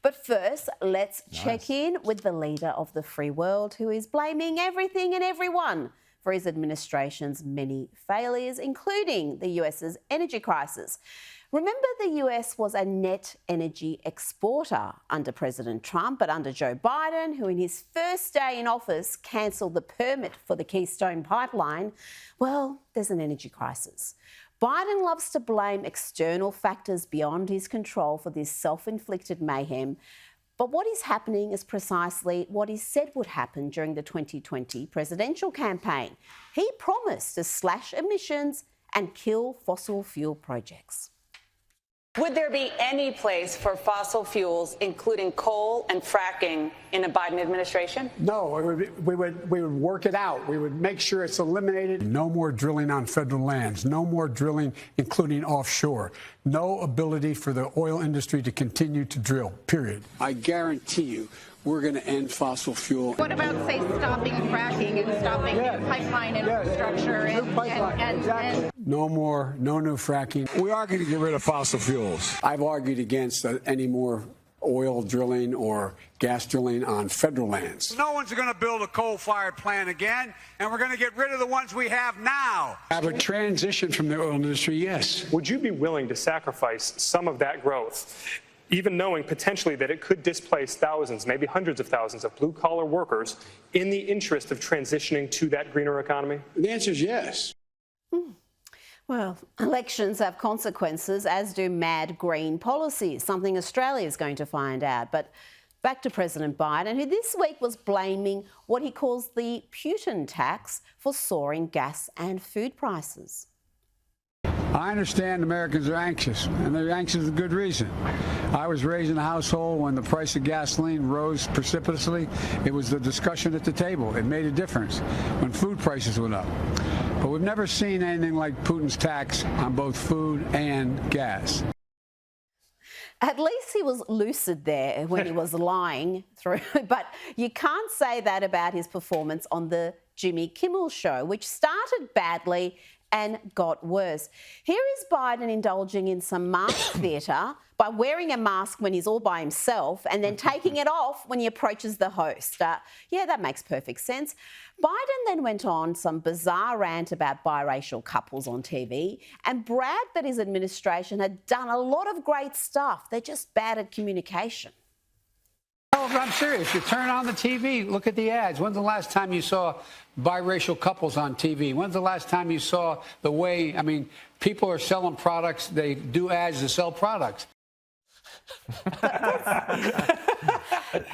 But first, let's check in with the leader of the free world, who is blaming everything and everyone for his administration's many failures, including the US's energy crisis. Remember, the US was a net energy exporter under President Trump, but under Joe Biden, who in his first day in office cancelled the permit for the Keystone Pipeline, well, there's an energy crisis. Biden loves to blame external factors beyond his control for this self-inflicted mayhem. But what is happening is precisely what he said would happen during the 2020 presidential campaign. He promised to slash emissions and kill fossil fuel projects. Would there be any place for fossil fuels, including coal and fracking, in a Biden administration? No, we would work it out. We would make sure it's eliminated. No more drilling on federal lands. No more drilling, including offshore. No ability for the oil industry to continue to drill, period. I guarantee you, we're going to end fossil fuel. What about, say, stopping fracking and stopping new pipeline infrastructure? And No more, no new fracking. We are going to get rid of fossil fuels. I've argued against any more oil drilling or gas drilling on federal lands. No one's going to build a coal-fired plant again, and we're going to get rid of the ones we have now. Have a transition from the oil industry, yes. Would you be willing to sacrifice some of that growth, even knowing potentially that it could displace thousands, maybe hundreds of thousands of blue-collar workers in the interest of transitioning to that greener economy? The answer is yes. Well, elections have consequences, as do mad green policies, something Australia is going to find out. But back to President Biden, who this week was blaming what he calls the Putin tax for soaring gas and food prices. I understand Americans are anxious, and they're anxious for good reason. I was raised in a household when the price of gasoline rose precipitously. It was the discussion at the table. It made a difference when food prices went up. But we've never seen anything like Putin's tax on both food and gas. At least he was lucid there when he was lying through. But you can't say that about his performance on the Jimmy Kimmel show, which started badly and got worse. Here is Biden indulging in some mask theatre by wearing a mask when he's all by himself and then taking it off when he approaches the host. Yeah, that makes perfect sense. Biden then went on some bizarre rant about biracial couples on TV and bragged that his administration had done a lot of great stuff. They're just bad at communication. Oh, I'm serious. You turn on the TV, look at the ads. When's the last time you saw biracial couples on TV? When's the last time you saw the way, people are selling products, they do ads to sell products. Does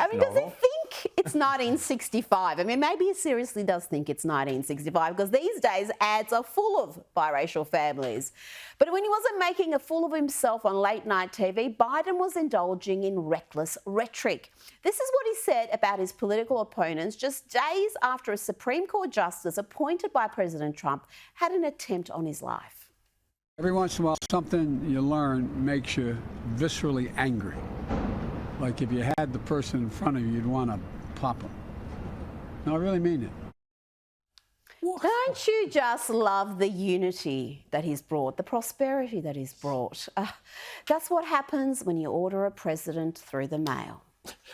he think it's 1965? Maybe he seriously does think it's 1965, because these days ads are full of biracial families. But when he wasn't making a fool of himself on late night TV, Biden was indulging in reckless rhetoric. This is what he said about his political opponents just days after a Supreme Court justice appointed by President Trump had an attempt on his life. Every once in a while, something you learn makes you viscerally angry. Like if you had the person in front of you, you'd want to pop them. No, I really mean it. Don't you just love the unity that he's brought, the prosperity that he's brought? That's what happens when you order a president through the mail.